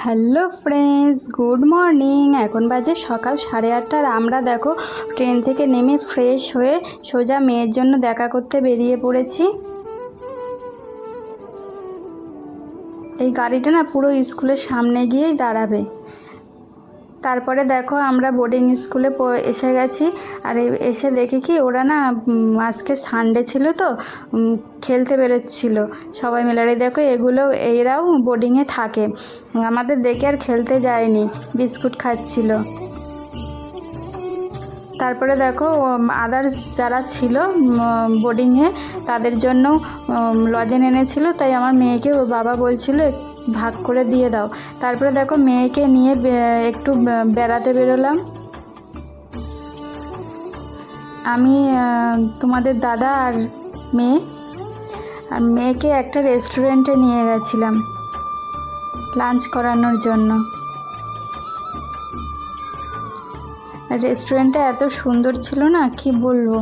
Hello friends, good morning. এখন বাজে সকাল 8:30। আর আমরা দেখো ট্রেন থেকে নেমে ফ্রেশ হয়ে সোজা মেয়ের জন্য দেখা করতে বেরিয়ে পড়েছি। এই গাড়িটা না পুরো স্কুলের সামনে গিয়েই দাঁড়াবে। তারপরে দেখো আমরা বোর্ডিং স্কুলে এসে গেছি। আর এসে দেখি কি ওরা না আজকে সানডে ছিল তো খেলতে বেরোচ্ছিল সবাই মিলে। আর দেখো এরাও বোর্ডিংয়ে থাকে, আমাদের দেখে আর খেলতে যায়নি, বিস্কুট খাচ্ছিল। তারপরে দেখো আদার্স যারা ছিল বোর্ডিংয়ে তাদের জন্য লজেন এনেছিল, তাই আমার মেয়েকে ওর বাবা বলছিল ভাগ করে দিয়ে দাও। তারপরে দেখো মেয়েকে নিয়ে একটু বেড়াতে বেরোলাম আমি, তোমাদের দাদা আর মেয়ে। আর মেয়েকে একটা রেস্টুরেন্টে নিয়ে গেছিলাম লাঞ্চ করানোর জন্য। রেস্টুরেন্টটা এত সুন্দর ছিল না, কি বলবো,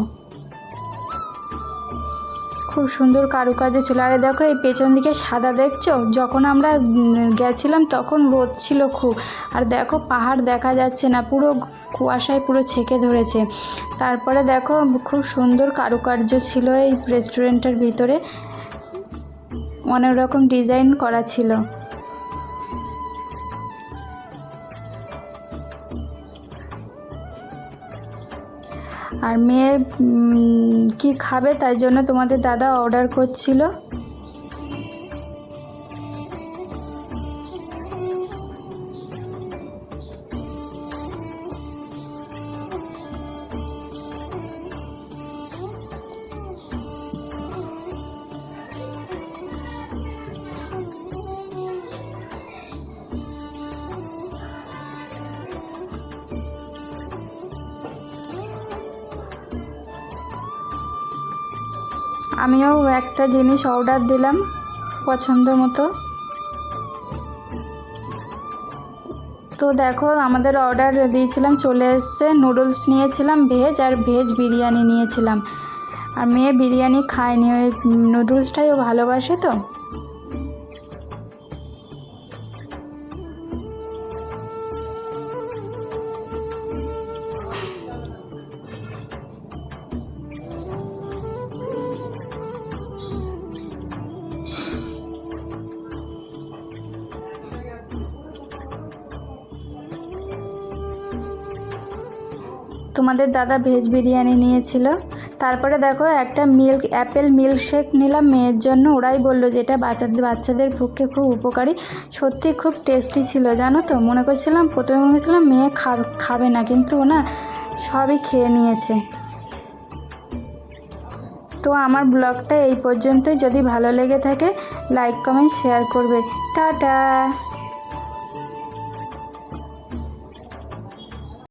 খুব সুন্দর কারুকাজে ছিল। আরে দেখো এই পেছন দিকে সাদা দেখছো, যখন আমরা গেছিলাম তখন রোদ ছিল খুব। আর দেখো পাহাড় দেখা যাচ্ছে না, পুরো কুয়াশায় পুরো ছেকে ধরেছে। তারপরে দেখো খুব সুন্দর কারুকার্য ছিল এই রেস্টুরেন্টের ভিতরে, অনেক রকম ডিজাইন করা ছিল। আর মেয়ে কি খাবে তাই জন্য তোমাদের দাদা অর্ডার করছিল। আমিও একটা জিনিস অর্ডার দিলাম পছন্দ মতো। তো দেখো আমাদের অর্ডার দিয়েছিলাম, চলে এসছে। নুডলস নিয়েছিলাম ভেজ, আর ভেজ বিরিয়ানি নিয়েছিলাম। আর মেয়ে বিরিয়ানি খায়নি, ওই নুডলসটাই ও ভালোবাসে তো। তোমাদের দাদা ভেজ বিরিয়ানি নিয়েছিল। তারপরে দেখো একটা অ্যাপেল মিল্কশেক নিলাম মেয়ের জন্য। ওরাই বললো যে এটা বাচ্চাদের পক্ষে খুব উপকারী। সত্যি খুব টেস্টি ছিল জানো তো। প্রথমে মনে করছিলাম মেয়ে খাবে না, কিন্তু ও না সবই খেয়ে নিয়েছে। তো আমার ব্লগটা এই পর্যন্তই। যদি ভালো লেগে থাকে লাইক কমেন্ট শেয়ার করবে। টাটা।